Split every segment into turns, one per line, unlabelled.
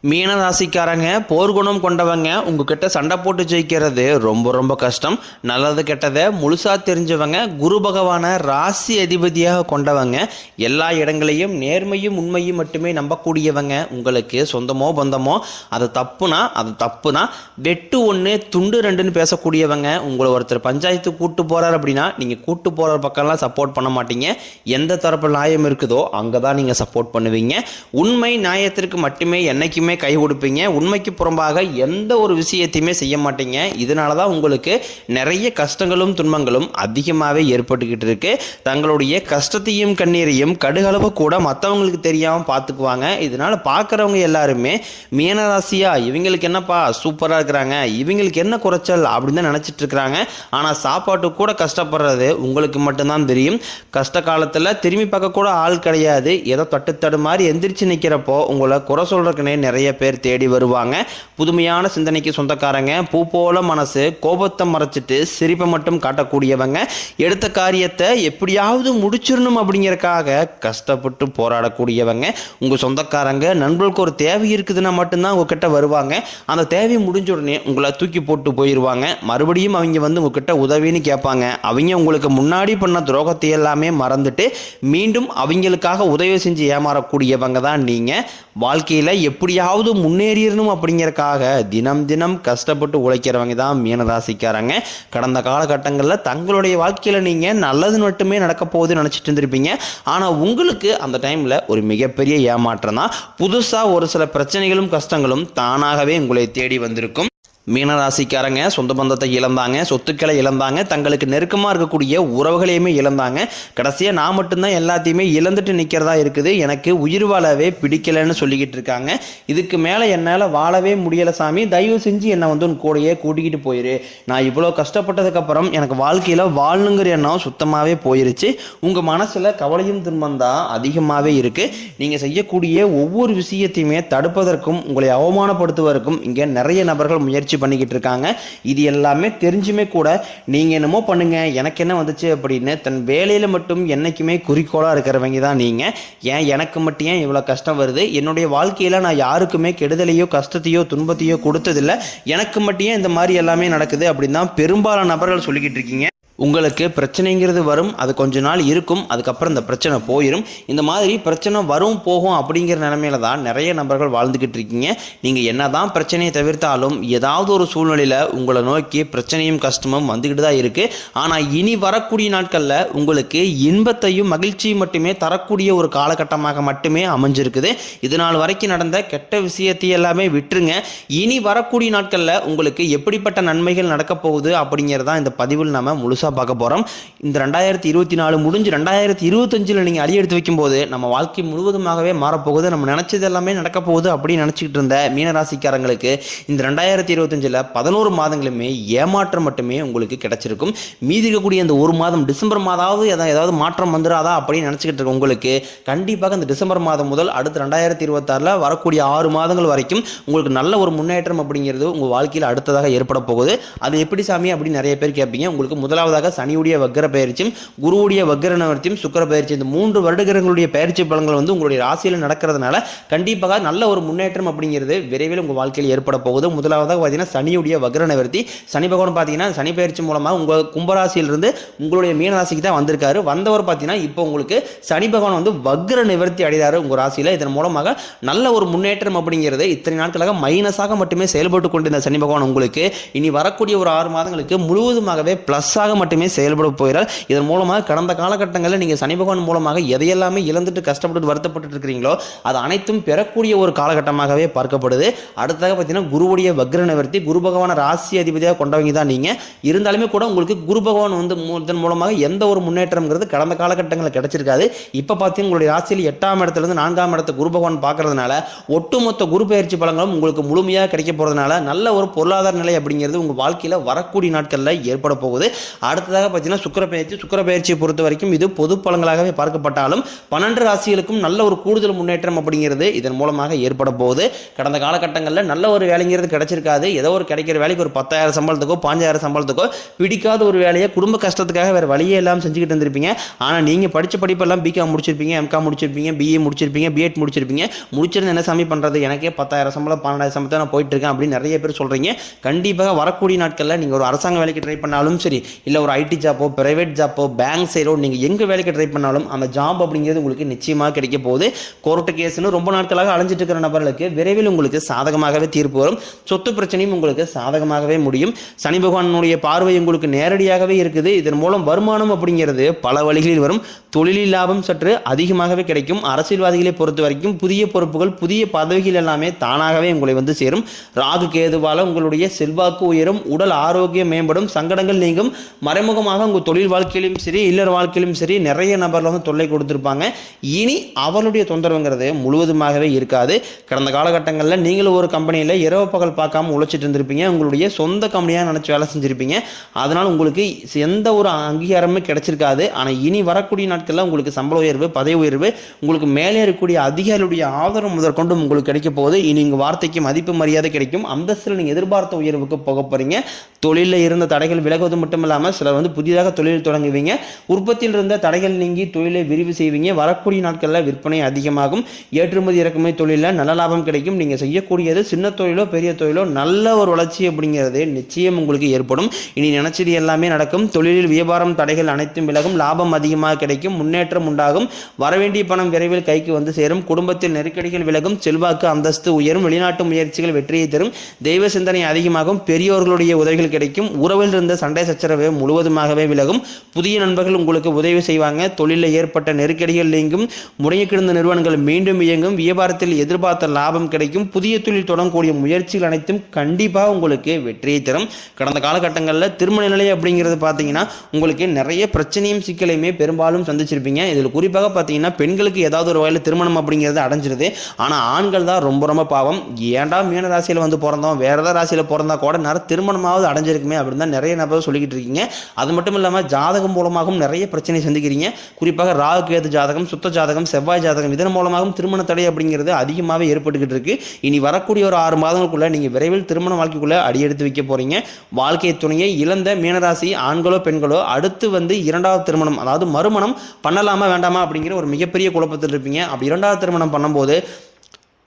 மீனராசிக்காரங்க போர்க்குணம் கொண்டவங்க உங்ககிட்ட சண்டை போட்டு ஜெயிக்கிறது ரொம்ப ரொம்ப கஷ்டம். நல்லது கெட்டதை முழுசா தெரிஞ்சவங்க, குரு பகவான ராசி அதிபதியாக கொண்டவங்க, எல்லா இடங்களையும் நேர்மையும் உண்மையும் மட்டுமே நம்பக்கூடியவங்க. உங்களுக்கு சொந்தமோ பந்தமோ அது தப்புனா வெட்டு ஒன்று துண்டு ரெண்டுன்னு பேசக்கூடியவங்க. உங்களை ஒருத்தர் பஞ்சாயத்து கூட்டு போறாரு அப்படின்னா நீங்க கூட்டு போற பக்கம்லாம் சப்போர்ட் பண்ண மாட்டீங்க. எந்த தரப்பு நியாயம் இருக்குதோ அங்கதான் நீங்க சப்போர்ட் பண்ணுவீங்க. உண்மை நியாயத்திற்கு மட்டுமே என்னைக்குமே கை கொடுப்பீங்க. உண்மைக்கு புறம்பாக எந்த ஒரு விஷயத்தையுமே செய்ய மாட்டீங்க. இதனால தான் உங்களுக்கு நிறைய கஷ்டங்களும் துன்பங்களும் அதிகமாகவே ஏற்பட்டுக்கிட்டு இருக்கு. தங்களுடைய கஷ்டத்தையும் கண்ணீரையும் கடுகளவு கூட மற்றவங்களுக்கு தெரியாமல் பார்த்துக்குவாங்க. இதனால பார்க்குறவங்க எல்லாருமே மீனராசியா இவங்களுக்கு என்னப்பா சூப்பராக இருக்கிறாங்க, இவங்களுக்கு என்ன குறைச்சல் அப்படின்னு தான் நினச்சிட்டு இருக்கிறாங்க. ஆனால் சாப்பாட்டுக்கு கூட கஷ்டப்படுறது உங்களுக்கு மட்டும்தான் தெரியும். கஷ்ட காலத்தில் திரும்பி பார்க்க கூட ஆள் கிடையாது. ஏதோ தட்டு மாதிரி எந்திரிச்சு நிற்கிறப்போ உங்களை குறை சொல்றதுக்குன்னே நிறைய பேர் தேடி வருவாங்க. புதுமையான சிந்தனைக்கு சொந்தக்காரங்க, பூ போல மனசு, கோபத்தை மறைச்சிட்டு சிரிப்பை மட்டும் காட்டக்கூடியவங்க, எடுத்த காரியத்தை எப்படியாவது முடிச்சிடணும் அப்படிங்கறக்காக கஷ்டப்பட்டு போராடக்கூடியவங்க. உங்க சொந்தக்காரங்க நண்பர்களுக்கு ஒரு தேவை இருக்குதுன்னா மட்டும்தான் உங்ககிட்ட வருவாங்க. அந்த தேவை முடிஞ்ச உடனே உங்களை தூக்கி போட்டு போயிடுவாங்க. மறுபடியும் அவங்க வந்து உங்ககிட்ட உதவின்னு கேட்பாங்க. அவங்க உங்களுக்கு முன்னாடி பண்ண துரோகத்தை எல்லாமே மறந்துட்டு மீண்டும் அவங்களுக்காக உதவி செஞ்சு ஏமாறக்கூடியவங்க தான் நீங்க. வாழ்க்கையில எப்படியாவது முன்னேறிடணும் அப்படிங்கறக்காக தினம் தினம் கஷ்டப்பட்டு உழைக்கிறவங்க தான் மீனராசிக்காரங்க. கடந்த காலகட்டங்களில் தங்களுடைய வாழ்க்கையில நீங்க நல்லது மட்டுமே நடக்க போகுது நினைச்சிட்டு இருந்திருப்பீங்க. ஆனா உங்களுக்கு அந்த டைம்ல ஒரு மிகப்பெரிய ஏமாற்றம் தான். புதுசா ஒரு சில பிரச்சனைகளும் கஷ்டங்களும் தானாகவே உங்களை தேடி வந்திருக்கும். மீனராசிக்காரங்க சொந்த பந்தத்தை இழந்தாங்க, சொத்துக்களை இழந்தாங்க, தங்களுக்கு நெருக்கமாக இருக்கக்கூடிய உறவுகளையுமே இழந்தாங்க. கடைசியாக நான் மட்டும்தான் எல்லாத்தையுமே இழந்துட்டு நிற்கிறதா இருக்குது, எனக்கு உயிர் வாழவே பிடிக்கலைன்னு சொல்லிக்கிட்டு இருக்காங்க. இதுக்கு மேலே என்னால் வாழவே முடியலை சாமி, தயவு செஞ்சு என்னை வந்து உன் கூடையே கூட்டிக்கிட்டு போயிரு. நான் இவ்வளோ கஷ்டப்பட்டதுக்கப்புறம் எனக்கு வாழ்க்கையில் வாழணுங்கிற எண்ணம் சுத்தமாகவே போயிருச்சு. உங்கள் மனசில் கவலையும் துன்பம் தான் அதிகமாகவே இருக்குது. நீங்கள் செய்யக்கூடிய ஒவ்வொரு விஷயத்தையுமே தடுப்பதற்கும் உங்களை அவமானப்படுத்துவதற்கும் இங்கே நிறைய நபர்கள் முயற்சி பண்ணிக்கிட்டு இருக்காங்க. இது எல்லாமே தெரிஞ்சுமே கூட நீங்க என்னமோ பண்ணுங்க, எனக்கு என்ன வந்துச்சு அப்படின்னு தன் வேலையில மட்டும் என்னைக்குமே குறிக்கோளா இருக்கிறவங்க தான் நீங்க. ஏன் எனக்கு மட்டும் ஏன் இவ்வளவு கஷ்டம் வருது, என்னுடைய வாழ்க்கையில நான் யாருக்குமே கெடுதலையோ கஷ்டத்தையோ துன்பத்தையோ கொடுத்ததில்லை, எனக்கு மட்டும் ஏன் இந்த மாதிரி எல்லாமே நடக்குது அப்படின்னு தான் பெரும்பாலான நபர்கள் சொல்லிக்கிட்டு இருக்கீங்க. உங்களுக்கு பிரச்சனைங்கிறது வரும், அது கொஞ்ச நாள் இருக்கும், அதுக்கப்புறம் இந்த பிரச்சனை போயிடும். இந்த மாதிரி பிரச்சனை வரும் போகும் அப்படிங்கிற நிலைமையில தான் நிறைய நபர்கள் வாழ்ந்துக்கிட்டு இருக்கீங்க. நீங்கள் என்னதான் பிரச்சனையை தவிர்த்தாலும் ஏதாவது ஒரு சூழ்நிலையில் உங்களை நோக்கி பிரச்சனையும் கஷ்டமும் வந்துக்கிட்டு தான் இருக்குது. ஆனால் இனி வரக்கூடிய நாட்களில் உங்களுக்கு இன்பத்தையும் மகிழ்ச்சியும் மட்டுமே தரக்கூடிய ஒரு காலகட்டமாக மட்டுமே அமைஞ்சிருக்குது. இது நாள் வரைக்கும் நடந்த கெட்ட விஷயத்தை எல்லாமே விட்டுருங்க. இனி வரக்கூடிய நாட்களில் உங்களுக்கு எப்படிப்பட்ட நன்மைகள் நடக்க போகுது அப்படிங்கிறதான் இந்த பதிவில் நம்ம முழுசாக பார்க்க போறோம். இந்த 2024 முடிஞ்சு 2025 நீங்க அடி எடுத்து வைக்கும் போது நம்ம வாழ்க்கை முழுவதுமாகவே மாறப்போகுது, நம்ம நினைச்சது எல்லாமே நடக்க போகுது அப்படின்னு நினைச்சிட்டு இருந்த மீனராசிக்காரங்களுக்கு இந்த 2025 11 மாதங்களுமே ஏமாற்றம் மட்டுமே உங்களுக்கு கிடைச்சிருக்கும். மீதி இருக்கக்கூடிய இந்த ஒரு மாதம் டிசம்பர் மாதாவது ஏதாவது மாற்றம் வந்துடாதா அப்படின்னு நினைச்சுக்கிட்டு இருக்க உங்களுக்கு கண்டிப்பாக இந்த டிசம்பர் மாதம் முதல் அடுத்த 2026 வரக்கூடிய 6 மாதங்கள் வரைக்கும் உங்களுக்கு நல்ல ஒரு முன்னேற்றம் அப்படிங்கிறது உங்க வாழ்க்கையில் அடுத்ததாக ஏற்பட போகுது. அது எப்படி சாமி அப்படின்னு நிறைய பேர் கேட்பீங்க. உங்களுக்கு முதலாவதாக சனியுடைய வக்ர பயிற்சியும் குருவுடைய வக்ர நிவர்த்தியும் சுக்கிர பயிற்சி, இந்த 3 வருடங்களுடைய பயிற்சி பலன்கள் வந்து உங்களுடைய ராசியில் நடக்கிறதுனால கண்டிப்பாக நல்ல ஒரு முன்னேற்றம் அப்படிங்கிறது விரைவில் உங்கள் வாழ்க்கையில் ஏற்பட போகுது. முதலாவதாக பார்த்தீங்கன்னா சனியுடைய வக்ர நிவர்த்தி. சனி பகவான் பார்த்தீங்கன்னா சனி பயிற்சி மூலமாக உங்கள் கும்பராசியிலிருந்து உங்களுடைய மீனராசிக்கு தான் வந்திருக்காரு. வந்தவர் பார்த்தீங்கன்னா இப்போ உங்களுக்கு சனி பகவான் வந்து வக்ர நிவர்த்தி அடைகிறாரு உங்கள் ராசியில். இதன் மூலமாக நல்ல ஒரு முன்னேற்றம் அப்படிங்கிறது இத்தனை நாட்களாக மைனஸாக மட்டுமே செயல்பட்டு கொண்டிருந்த சனி பகவான் உங்களுக்கு இனி வரக்கூடிய ஒரு 6 மாதங்களுக்கு முழுவதுமாகவே பிளஸ்ஸாக மட்டுமே செயல்பட போகிறார். இதன் மூலமாக கடந்த காலகட்டங்களில் நீங்கள் சனி பகவான் மூலமாக எதையெல்லாமே இழந்துட்டு கஷ்டப்பட்டு வருத்தப்பட்டு இருக்கிறீங்களோ அது அனைத்தும் பெறக்கூடிய ஒரு காலகட்டமாகவே பார்க்கப்படுது. அடுத்ததாக பார்த்தீங்கன்னா குருவுடைய வக்ர நிவர்த்தி. குரு பகவான ராசி அதிபதியாக கொண்டவங்க தான் நீங்க. இருந்தாலுமே கூட உங்களுக்கு குரு பகவான் வந்து இதன் மூலமாக எந்த ஒரு முன்னேற்றம்ங்கிறது கடந்த காலகட்டங்களில் கிடைச்சிருக்காது. இப்போ பார்த்தீங்கன்னா உங்களுடைய ராசியில் 8ஆம் இடத்திலிருந்து 4ஆம் இடத்தை குரு பகவான் பார்க்கறதுனால ஒட்டுமொத்த குரு பயிற்சி பலன்களும் உங்களுக்கு முழுமையாக கிடைக்க போறதுனால நல்ல ஒரு பொருளாதார நிலை அப்படிங்கிறது உங்க வாழ்க்கையில் வரக்கூடிய நாட்களில் ஏற்பட போகுது. அடுத்ததாக பார்த்தீங்கன்னா சுக்கிரப்பெயர்ச்சியை பொறுத்த வரைக்கும் இது பொது பலன்களாகவே பார்க்கப்பட்டாலும் 12 ராசிகளுக்கும் நல்ல ஒரு கூடுதல் முன்னேற்றம் அப்படிங்கிறது இதன் மூலமாக ஏற்பட போகுது. கடந்த காலகட்டங்களில் நல்ல ஒரு வேலைங்கிறது கிடைச்சிருக்காது. ஏதோ ஒரு கிடைக்கிற வேலைக்கு ஒரு 10,000 சம்பளத்துக்கோ 5,000 சம்பளத்துக்கோ பிடிக்காத ஒரு வேலையை குடும்ப கஷ்டத்துக்காக வேறு வழியே எல்லாம் செஞ்சுக்கிட்டு இருந்திருப்பீங்க. ஆனால் நீங்கள் படித்த படிப்பெல்லாம் பிகாம் முடிச்சிருப்பீங்க, எம்காம் முடிச்சிருப்பீங்க, பிஏ முடிச்சிருப்பீங்க, பிஎட் முடிச்சிருப்பீங்க. முடிச்சிருந்து என்ன சாமி பண்ணுறது, எனக்கே 10,000 சம்பளம் 12,000 சம்பளத்தை நான் போயிட்டு இருக்கேன் அப்படின்னு நிறைய பேர் சொல்கிறீங்க. கண்டிப்பாக வரக்கூடிய நாட்களில் நீங்கள் ஒரு அரசாங்க வேலைக்கு ட்ரை பண்ணாலும் சரி, இல்லை ஒரு ஐடி ஜாப்போ, பிரைவேட் ஜாப்போ, பேங்க் சைடோ, நீங்கள் எங்கே வேலைக்கு ட்ரை பண்ணாலும் அந்த ஜாப் அப்படிங்கிறது உங்களுக்கு நிச்சயமாக கிடைக்க போகுது. கோர்ட்டு கேஸ்னு ரொம்ப நாட்களாக அலைஞ்சிட்டு இருக்கிற நபர்களுக்கு விரைவில் உங்களுக்கு சாதகமாகவே தீர்ப்பு வரும். சொத்து பிரச்சனையும் உங்களுக்கு சாதகமாகவே முடியும். சனி பகவானுடைய பார்வை உங்களுக்கு நேரடியாகவே இருக்குது. இதன் மூலம் வருமானம் அப்படிங்கிறது பல வழிகளில் வரும். தொழிலில் லாபம் சற்று அதிகமாகவே கிடைக்கும். அரசியல்வாதிகளை பொறுத்த வரைக்கும் புதிய பொறுப்புகள், புதிய பதவிகள் எல்லாமே தானாகவே உங்களை வந்து சேரும். ராகு கேதுவால உங்களுடைய செல்வாக்கு உயரும், உடல் ஆரோக்கியம் மேம்படும், சங்கடங்கள் நீங்கும். மறைமுகமாக உங்கள் தொழில் வாழ்க்கையிலும் சரி, இல்லற வாழ்க்கையிலும் சரி நிறைய நபர்கள் வந்து தொல்லை கொடுத்துருப்பாங்க. இனி அவளுடைய தொந்தரவுங்கிறது முழுவதுமாகவே இருக்காது. கடந்த காலகட்டங்களில் நீங்களும் ஒரு கம்பெனியில் இரவு பகல் பார்க்காம உழைச்சிட்டு இருந்திருப்பீங்க. உங்களுடைய சொந்த கம்பெனியாக நினச்சி வேலை செஞ்சுருப்பீங்க. அதனால் உங்களுக்கு எந்த ஒரு அங்கீகாரமும் கிடைச்சிருக்காது. ஆனால் இனி வரக்கூடிய நாட்களில் உங்களுக்கு சம்பள உயர்வு, பதவி உயர்வு, உங்களுக்கு மேலே இருக்கக்கூடிய அதிகாரிகளுடைய ஆதரவு முதற்கொண்டு உங்களுக்கு கிடைக்க போகுது. இனி உங்கள் வார்த்தைக்கு மதிப்பு மரியாதை கிடைக்கும். அந்தஸ்தில் நீங்கள் எதிர்பார்த்த உயர்வுக்கு போக போகிறீங்க. தொழிலில் இருந்த தடைகள் விலகுவது மட்டும் இல்லாமல் சிலர் வந்து புதிதாக தொழில் தொடங்குவீங்க. உற்பத்தியில் இருந்த தடைகள் நீங்கி தொழிலை விரிவு செய்வீங்க. வரக்கூடிய நாட்களில் விற்பனை அதிகமாகும். ஏற்றுமதி இறக்குமதி தொழிலில் நல்ல லாபம் கிடைக்கும். நீங்கள் செய்யக்கூடியது சின்ன தொழிலோ பெரிய தொழிலோ நல்ல ஒரு வளர்ச்சி அப்படிங்கிறது நிச்சயம் உங்களுக்கு ஏற்படும். இனி நினைச்சது எல்லாமே நடக்கும். தொழிலில் வியாபாரம் தடைகள் அனைத்தும் விலகும். லாபம் அதிகமாக கிடைக்கும். முன்னேற்றம் உண்டாகும். வரவேண்டிய பணம் விரைவில் கைக்கு வந்து சேரும். குடும்பத்தில் நெருக்கடிகள் விலகும். செல்வாக்கு அந்தஸ்து உயரும். வெளிநாட்டு முயற்சிகள் வெற்றியை தரும். தெய்வ சிந்தனை அதிகமாகும். பெரியோர்களுடைய உதவிகள் கிடைக்கும். உறவில் இருந்த சண்டை சச்சரவு முழுவதுமாகவே விலகும். புதிய நண்பர்கள் உங்களுக்கு உதவி செய்வாங்க. தொழிலில் ஏற்பட்ட நெருக்கடிகள் நீங்கும். முடங்கி கிடந்த நிறுவனங்கள் மீண்டும் இயங்கும். வியாபாரத்தில் எதிர்பார்த்த லாபம் கிடைக்கும். புதிய தொழில் தொடங்கக்கூடிய முயற்சிகள் அனைத்தும் கண்டிப்பாக உங்களுக்கு வெற்றியை தரும். கடந்த காலகட்டங்களில் திருமண நிலை அப்படிங்கிறது பார்த்தீங்கன்னா உங்களுக்கு நிறைய பிரச்சனையும் சிக்கலையுமே பெரும்பாலும் சந்திச்சிருப்பீங்க. இதில் குறிப்பாக பார்த்தீங்கன்னா பெண்களுக்கு ஏதாவது ஒரு வகையில் திருமணம் அப்படிங்கிறது அடைஞ்சிருது. ஆனால் ஆண்கள் தான் ரொம்ப ரொம்ப பாவம். ஏன்டா மீன ராசியில் வந்து பிறந்தோம், வேற ஏதாவது ராசியில் பிறந்தா கூட நிறைய திருமணமாவது அடைஞ்சிருக்குமே அப்படின்னு தான் நிறைய நபர் சொல்லிக்கிட்டு இருக்கீங்க. அது மட்டும் இல்லாமல் ஜாதகம் மூலமாகவும் நிறைய பிரச்சனை சந்திக்கிறீங்க. குறிப்பாக ராகு கேது ஜாதகம், சுத்த ஜாதகம், செவ்வாய் ஜாதகம் இதன் மூலமாகவும் திருமண தடை அப்படிங்கிறது அதிகமாகவே ஏற்பட்டுக்கிட்டு இருக்கு. இனி வரக்கூடிய ஒரு 6 மாதங்களுக்குள்ள நீங்கள் விரைவில் திருமண வாழ்க்கைக்குள்ள அடியெடுத்து வைக்க போறீங்க. வாழ்க்கை துணையை இழந்த மீனராசி ஆண்களோ பெண்களோ அடுத்து வந்து 2வது திருமணம், அதாவது மறுமணம் பண்ணலாமா வேண்டாமா அப்படிங்கிற ஒரு மிகப்பெரிய குழப்பத்தில் இருப்பீங்க. அப்படி 2வது திருமணம் பண்ணும்போது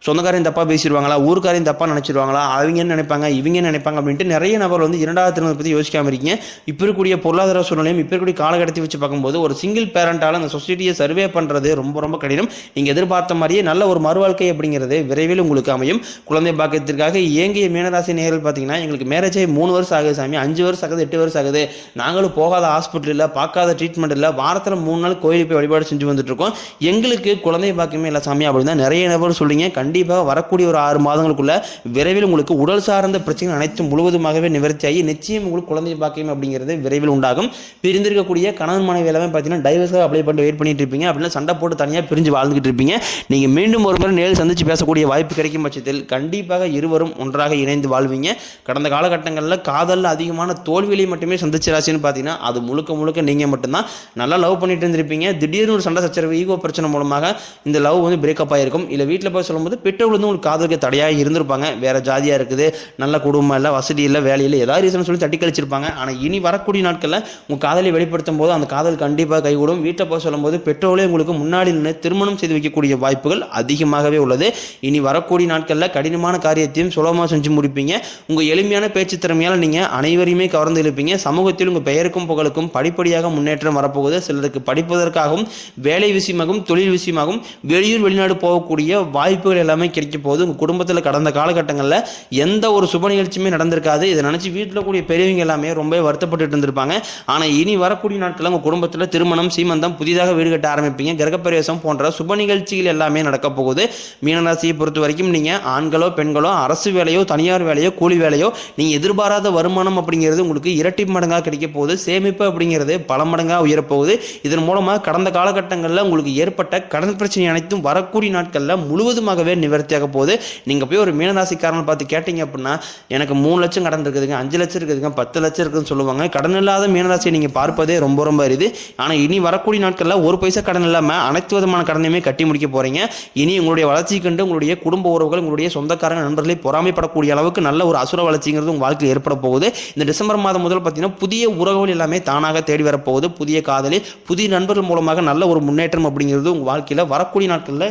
சொந்தக்காரையும் தப்பாக பேசிடுவாங்களா, ஊருக்காரையும் தப்பாக நினச்சிடுவாங்களா, அவங்க என்ன நினைப்பாங்க, இவங்க என்ன நினைப்பாங்க அப்படின்ட்டு நிறைய நபர் வந்து 2வது திருமணத்தை பற்றி யோசிக்காமல் இருக்கீங்க. இப்போ இருக்கக்கூடிய பொருளாதார சூழ்நிலையும் இப்போ இருக்கக்கூடிய காலகட்டத்தை வச்சு பார்க்கும்போது ஒரு சிங்கிள் பேரண்டால் அந்த சொசைட்டியை சர்வே பண்ணுறது ரொம்ப ரொம்ப கடினம். நீங்கள் எதிர்பார்த்த மாதிரியே நல்ல ஒரு மறுவாழ்க்கை அப்படிங்கிறது விரைவில் உங்களுக்கு அமையும். குழந்தை பாக்கியத்திற்காக இயங்கிய மீனராசி நேயர்கள் பார்த்தீங்கன்னா எங்களுக்கு மேரேஜ் ஆகி 3 வருஷம் ஆகுது சாமி, 5 வருஷம் ஆகுது, 8 வருஷம் ஆகுது, நாங்களும் போகாத ஹாஸ்பிட்டல் இல்லை, பார்க்காத ட்ரீட்மெண்ட் இல்லை, வாரத்தில் 3 நாள் கோயிலுக்கு போய் வழிபாடு செஞ்சு வந்துட்டு இருக்கோம், எங்களுக்கு குழந்தை பாக்கியமே இல்லை சாமி அப்படின்னு தான் நிறைய நபர் சொல்லிங்க. கண்டிப்பாக வரக்கூடிய ஒரு 6 மாதங்களுக்குள்ள விரைவில் உங்களுக்கு உடல் சார்ந்த பிரச்சனைகள் அனைத்தும் முழுவதுமாகவே நிவர்த்தியாகி நிச்சயம் உங்களுக்கு குழந்தை பாக்கியம் அப்படிங்கிறது விரைவில் உண்டாகும். பிரிந்திருக்கக்கூடிய கணவன் மனைவி எல்லாமே பார்த்தீங்கன்னா டைவர்ஸாக அப்ளை பண்ணிட்டு வெயிட் பண்ணிட்டு இருப்பீங்க. அப்படின்னா சண்டை போட்டு தனியாக பிரிஞ்சு வாழ்ந்துகிட்டு இருப்பீங்க. நீங்கள் மீண்டும் ஒரு முறை நேரில் சந்திச்சு பேசக்கூடிய வாய்ப்பு கிடைக்கும் பட்சத்தில் கண்டிப்பாக இருவரும் ஒன்றாக இணைந்து வாழ்வீங்க. கடந்த காலகட்டங்களில் காதலில் அதிகமான தோல்வியை மட்டுமே சந்திச்ச ராசின்னு பார்த்தீங்கன்னா அது முழுக்க முழுக்க நீங்கள் மட்டும்தான். நல்லா லவ் பண்ணிட்டு இருந்திருப்பீங்க. திடீர்னு ஒரு சண்டை சச்சரவு ஈகோ பிரச்சனை மூலமாக இந்த லவ் வந்து பிரேக்கப் ஆகிருக்கும். இல்லை வீட்டில் போய் சொல்லும்போது பெற்றோர்கள் வந்து உங்களுக்கு காதலுக்கு தடையாக இருந்திருப்பாங்க. வேற ஜாதியாக இருக்குது, நல்ல குடும்பம் இல்லை, வசதி இல்லை, வேலையில் ஏதாவது ரீசன் சொல்லி தட்டி கழிச்சிருப்பாங்க. ஆனால் இனி வரக்கூடிய நாட்களில் உங்கள் காதலை வெளிப்படுத்தும் போது அந்த காதல் கண்டிப்பாக கைகூடும். வீட்டில் போய் சொல்லும்போது பெற்றோர்களே உங்களுக்கு முன்னாடி நின்று திருமணம் செய்து வைக்கக்கூடிய வாய்ப்புகள் அதிகமாகவே உள்ளது. இனி வரக்கூடிய நாட்களில் கடினமான காரியத்தையும் சுலபமாக செஞ்சு முடிப்பீங்க. உங்கள் எளிமையான பேச்சு திறமையால் நீங்கள் அனைவரையுமே கவர்ந்து எழுப்பீங்க. சமூகத்தில் உங்கள் பெயருக்கும் புகழுக்கும் படிப்படியாக முன்னேற்றம் வரப்போகுது. சிலருக்கு படிப்பதற்காகவும் வேலை விஷயமாகவும் தொழில் விஷயமாகவும் வெளியூர் வெளிநாடு போகக்கூடிய வாய்ப்புகள் எல்லாமே கிடைக்க போகுது. உங்கள் குடும்பத்தில் கடந்த காலகட்டங்களில் எந்த ஒரு சுப நிகழ்ச்சியுமே நடந்திருக்காது. இதை நினச்சி வீட்டில் கூடிய பெரியவங்க எல்லாமே ரொம்ப வருத்தப்பட்டு இருந்திருப்பாங்க. ஆனால் இனி வரக்கூடிய நாட்களில் உங்கள் குடும்பத்தில் திருமணம், சீமந்தம், புதிதாக வீடு கட்ட ஆரம்பிப்பீங்க. கிரகப்பிரவேசம் போன்ற சுப நிகழ்ச்சிகள் எல்லாமே நடக்க போகுது. மீனராசியை பொறுத்த வரைக்கும் நீங்கள் ஆண்களோ பெண்களோ அரசு வேலையோ தனியார் வேலையோ கூலி வேலையோ நீங்கள் எதிர்பாராத வருமானம் அப்படிங்கிறது உங்களுக்கு இரட்டி மடங்காக கிடைக்க போகுது. சேமிப்பு அப்படிங்கிறது பல மடங்காக உயரப்போகுது. இதன் மூலமாக கடந்த காலகட்டங்களில் உங்களுக்கு ஏற்பட்ட கடன் பிரச்சனை அனைத்தும் வரக்கூடிய நாட்களில் முழுவதுமாகவே நிவர்த்தியாக போகுது. நீங்கள் போய் ஒரு மீனராசிக்காரனை பார்த்து கேட்டீங்க அப்படின்னா எனக்கு 3 லட்சம் கடன் இருக்குதுங்க, 5 லட்சம் இருக்குதுங்க, 10 லட்சம் இருக்குதுன்னு சொல்லுவாங்க. கடன் இல்லாத மீனராசியை நீங்கள் பார்ப்பதே ரொம்ப ரொம்ப அரிது. ஆனால் இனி வரக்கூடிய நாட்களில் ஒரு பைசா கடன் இல்லாமல் அனைத்து விதமான கடனையுமே கட்டி முடிக்க போகிறீங்க. இனி உங்களுடைய வளர்ச்சி கண்டு உங்களுடைய குடும்ப உறவுகள், உங்களுடைய சொந்தக்காரங்க, நண்பர்களை பொறாமைப்படக்கூடிய அளவுக்கு நல்ல ஒரு அசுர வளர்ச்சிங்கிறது உங்கள் வாழ்க்கையில் ஏற்பட போகுது. இந்த டிசம்பர் மாதம் முதல் பார்த்தீங்கன்னா புதிய உறவுகள் எல்லாமே தானாக தேடி வரப்போகுது. புதிய காதலி, புதிய நண்பர்கள் மூலமாக நல்ல ஒரு முன்னேற்றம் அப்படிங்கிறது உங்கள் வாழ்க்கையில் வரக்கூடிய நாட்களில்